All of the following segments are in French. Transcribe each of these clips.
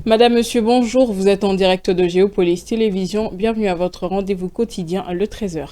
Madame, Monsieur, bonjour. Vous êtes en direct de Géopolis Télévision. Bienvenue à votre rendez-vous quotidien, le 13h.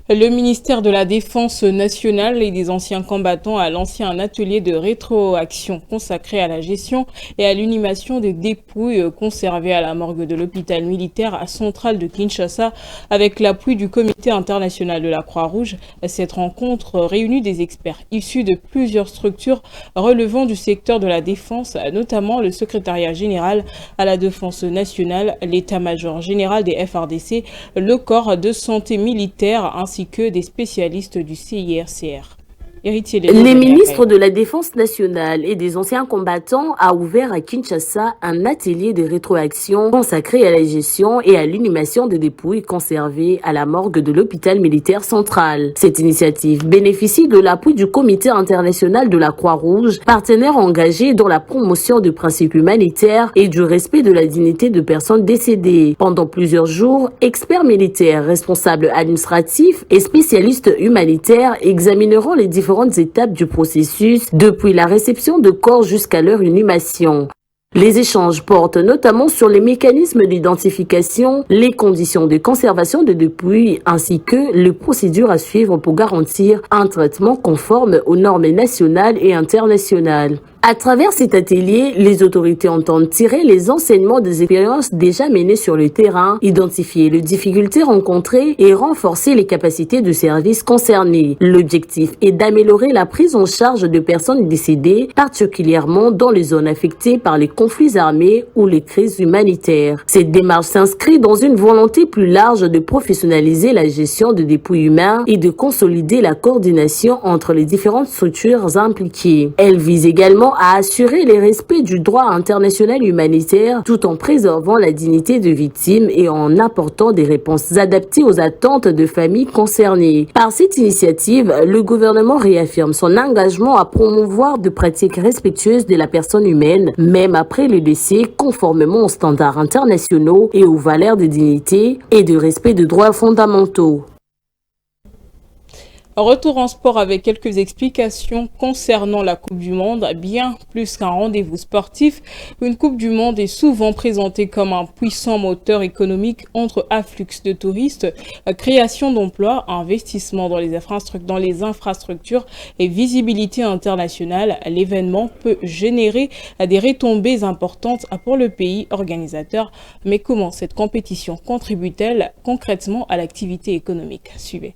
Le ministère de la Défense nationale et des anciens combattants a lancé un atelier de rétroaction consacré à la gestion et à l'inhumation des dépouilles conservées à la morgue de l'hôpital militaire central de Kinshasa avec l'appui du Comité international de la Croix-Rouge. Cette rencontre réunit des experts issus de plusieurs structures relevant du secteur de la défense, notamment le secrétariat général à la défense nationale, l'état-major général des FARDC, le corps de santé militaire ainsi que des spécialistes du CIRCR. Les ministres de la Défense nationale et des anciens combattants a ouvert à Kinshasa un atelier de rétroaction consacré à la gestion et à l'inhumation des dépouilles conservées à la morgue de l'hôpital militaire central. Cette initiative bénéficie de l'appui du Comité international de la Croix-Rouge, partenaire engagé dans la promotion des principes humanitaires et du respect de la dignité de personnes décédées. Pendant plusieurs jours, experts militaires, responsables administratifs et spécialistes humanitaires examineront les différentes étapes du processus, depuis la réception de corps jusqu'à leur inhumation. Les échanges portent notamment sur les mécanismes d'identification, les conditions de conservation des dépouilles ainsi que les procédures à suivre pour garantir un traitement conforme aux normes nationales et internationales. À travers cet atelier, les autorités entendent tirer les enseignements des expériences déjà menées sur le terrain, identifier les difficultés rencontrées et renforcer les capacités de services concernés. L'objectif est d'améliorer la prise en charge de personnes décédées, particulièrement dans les zones affectées par les conflits armés ou les crises humanitaires. Cette démarche s'inscrit dans une volonté plus large de professionnaliser la gestion des dépouilles humains et de consolider la coordination entre les différentes structures impliquées. Elle vise également à assurer le respect du droit international humanitaire tout en préservant la dignité de victimes et en apportant des réponses adaptées aux attentes de familles concernées. Par cette initiative, le gouvernement réaffirme son engagement à promouvoir de pratiques respectueuses de la personne humaine, même après le décès, conformément aux standards internationaux et aux valeurs de dignité et de respect des droits fondamentaux. Retour en sport avec quelques explications concernant la Coupe du Monde. Bien plus qu'un rendez-vous sportif, une Coupe du Monde est souvent présentée comme un puissant moteur économique entre afflux de touristes, création d'emplois, investissement dans les infrastructures et visibilité internationale. L'événement peut générer des retombées importantes pour le pays organisateur. Mais comment cette compétition contribue-t-elle concrètement à l'activité économique? Suivez.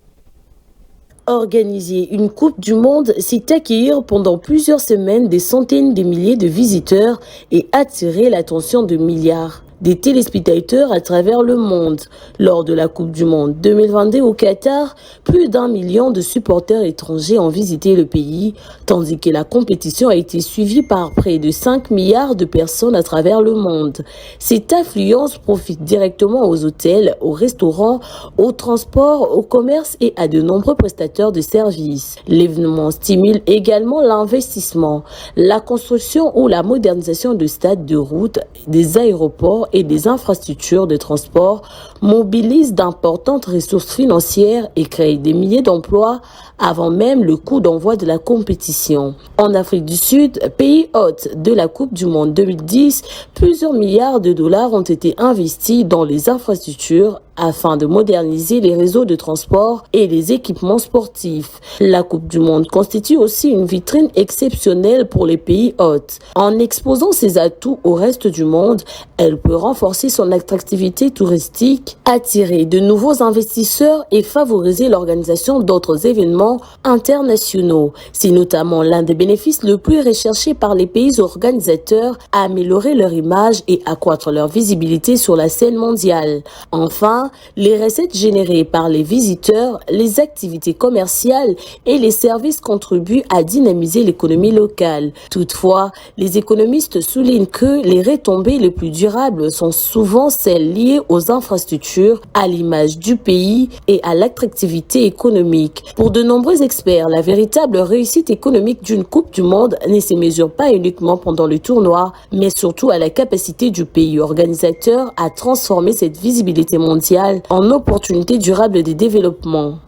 Organiser une Coupe du Monde, c'est accueillir pendant plusieurs semaines des centaines de milliers de visiteurs et attirer l'attention de milliards des téléspectateurs à travers le monde. Lors de la Coupe du Monde 2022 au Qatar, plus d'1 million de supporters étrangers ont visité le pays, tandis que la compétition a été suivie par près de 5 milliards de personnes à travers le monde. Cette affluence profite directement aux hôtels, aux restaurants, aux transports, au commerce et à de nombreux prestataires de services. L'événement stimule également l'investissement, la construction ou la modernisation de stades, de routes, des aéroports et des infrastructures de transport mobilisent d'importantes ressources financières et créent des milliers d'emplois avant même le coup d'envoi de la compétition. En Afrique du Sud, pays hôte de la Coupe du Monde 2010, plusieurs milliards de dollars ont été investis dans les infrastructures afin de moderniser les réseaux de transport et les équipements sportifs. La Coupe du Monde constitue aussi une vitrine exceptionnelle pour les pays hôtes. En exposant ses atouts au reste du monde, elle peut renforcer son attractivité touristique, attirer de nouveaux investisseurs et favoriser l'organisation d'autres événements internationaux. C'est notamment l'un des bénéfices le plus recherché par les pays organisateurs à améliorer leur image et accroître leur visibilité sur la scène mondiale. Enfin, les recettes générées par les visiteurs, les activités commerciales et les services contribuent à dynamiser l'économie locale. Toutefois, les économistes soulignent que les retombées les plus durables sont souvent celles liées aux infrastructures, à l'image du pays et à l'attractivité économique. Pour de nombreux experts, la véritable réussite économique d'une Coupe du Monde ne se mesure pas uniquement pendant le tournoi, mais surtout à la capacité du pays organisateur à transformer cette visibilité mondiale en opportunités durables de développement.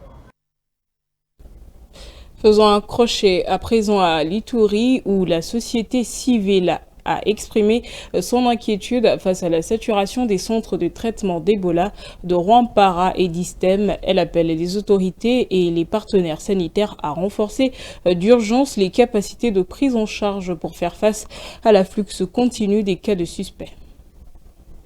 Faisons un crochet à présent à l'Ituri où la société civile a exprimé son inquiétude face à la saturation des centres de traitement d'Ebola de Rwampara et d'Istem. Elle appelle les autorités et les partenaires sanitaires à renforcer d'urgence les capacités de prise en charge pour faire face à l'afflux continu des cas de suspects.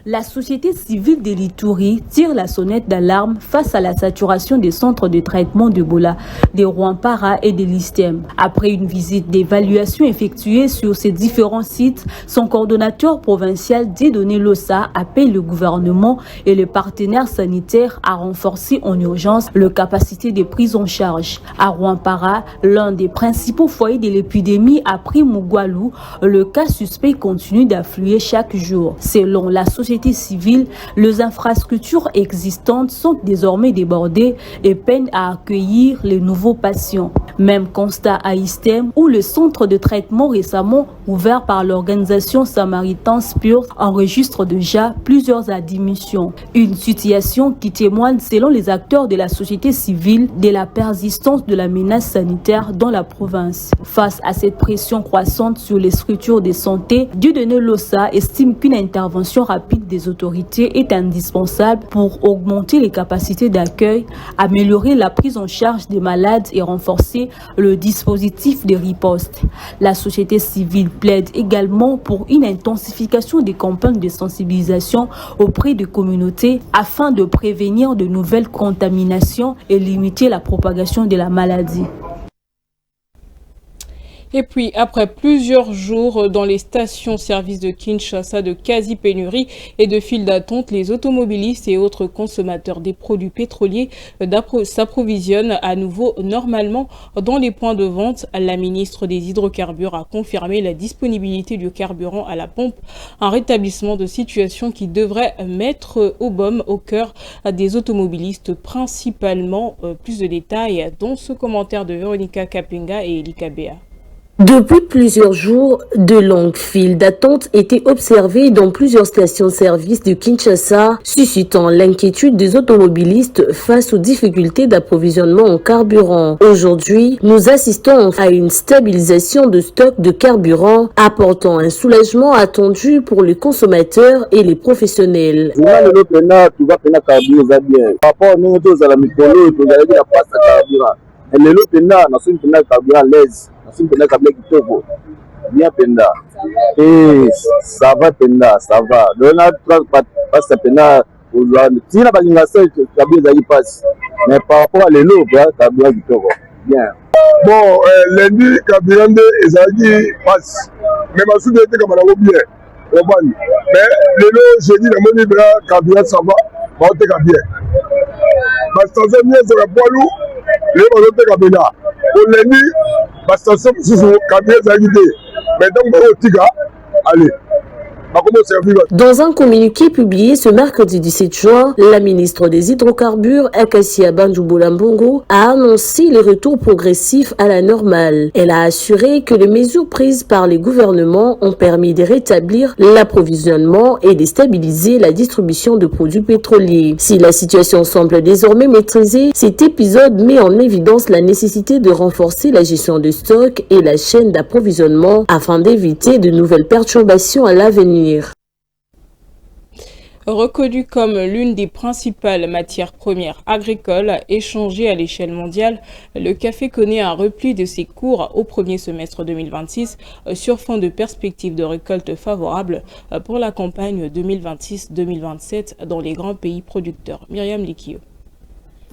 La société civile de l'Ituri tire la sonnette d'alarme face à la saturation des centres de traitement d'Ebola, de Rwampara et de l'Istem. Après une visite d'évaluation effectuée sur ces différents sites, son coordonnateur provincial Dieudonné Lossa appelle le gouvernement et les partenaires sanitaires à renforcer en urgence leur capacité de prise en charge. À Rwampara, l'un des principaux foyers de l'épidémie après Mugwalu, le cas suspect continue d'affluer chaque jour. Selon la société civile, les infrastructures existantes sont désormais débordées et peinent à accueillir les nouveaux patients. Même constat à Istem, où le centre de traitement récemment ouvert par l'organisation Samaritan Spurs enregistre déjà plusieurs admissions. Une situation qui témoigne, selon les acteurs de la société civile, de la persistance de la menace sanitaire dans la province. Face à cette pression croissante sur les structures de santé, Dieudonné Lossa estime qu'une intervention rapide des autorités est indispensable pour augmenter les capacités d'accueil, améliorer la prise en charge des malades et renforcer le dispositif de riposte. La société civile plaide également pour une intensification des campagnes de sensibilisation auprès des communautés afin de prévenir de nouvelles contaminations et limiter la propagation de la maladie. Et puis, après plusieurs jours dans les stations-service de Kinshasa de quasi-pénurie et de files d'attente, les automobilistes et autres consommateurs des produits pétroliers s'approvisionnent à nouveau normalement dans les points de vente. La ministre des Hydrocarbures a confirmé la disponibilité du carburant à la pompe, un rétablissement de situation qui devrait mettre au baume au cœur des automobilistes principalement. Plus de détails dans ce commentaire de Véronica Kapenga et Elika Bea. Depuis plusieurs jours, de longues files d'attente étaient observées dans plusieurs stations-service de Kinshasa, suscitant l'inquiétude des automobilistes face aux difficultés d'approvisionnement en carburant. Aujourd'hui, nous assistons à une stabilisation de stock de carburant, apportant un soulagement attendu pour les consommateurs et les professionnels. Bien penda et ça va penda ça va dona passe penda tina balinga ça kabila y passe mais par rapport à l'élo kabila kitoko bien bon lundi kabirande ezali passe mais masu de te kamala bien robani mais l'élo jeudi na moni bra kabila ça va ba te kabia parce que ça bien ça poilu les ba te kabila pour lundi parce que ça kabila ezali mais donc allez. Dans un communiqué publié ce mercredi 17 juin, la ministre des Hydrocarbures, Akassia Bandjouboulambongo, a annoncé le retour progressif à la normale. Elle a assuré que les mesures prises par les gouvernements ont permis de rétablir l'approvisionnement et de stabiliser la distribution de produits pétroliers. Si la situation semble désormais maîtrisée, cet épisode met en évidence la nécessité de renforcer la gestion de stock et la chaîne d'approvisionnement afin d'éviter de nouvelles perturbations à l'avenir. Reconnu comme l'une des principales matières premières agricoles échangées à l'échelle mondiale, le café connaît un repli de ses cours au premier semestre 2026 sur fond de perspectives de récolte favorables pour la campagne 2026-2027 dans les grands pays producteurs. Myriam Likio.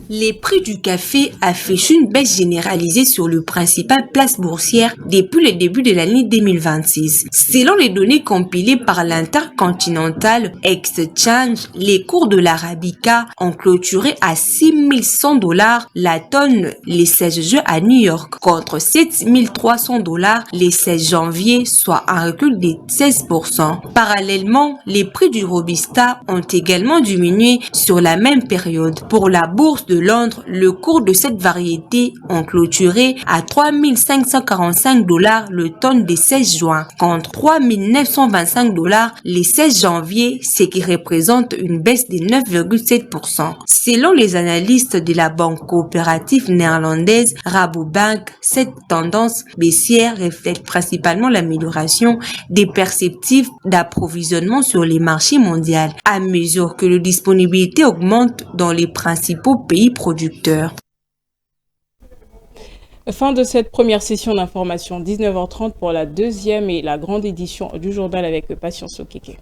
Les prix du café affichent une baisse généralisée sur le principal place boursière depuis le début de l'année 2026. Selon les données compilées par l'Intercontinental Exchange, les cours de l'Arabica ont clôturé à $6 100 la tonne le 16 juin à New York contre $7 300 le 16 janvier, soit un recul de 16%. Parallèlement, les prix du Robusta ont également diminué sur la même période. Pour la bourse bourse de Londres, le cours de cette variété ont clôturé à 3 545 $ le tonne des 16 juin, contre 3 925 $ les 16 janvier, ce qui représente une baisse de 9,7%. Selon les analystes de la banque coopérative néerlandaise Rabobank, cette tendance baissière reflète principalement l'amélioration des perspectives d'approvisionnement sur les marchés mondiaux, à mesure que la disponibilité augmente dans les principaux pays producteurs. Fin de cette première session d'information, 19h30 pour la deuxième et la grande édition du journal avec Patience Okeke.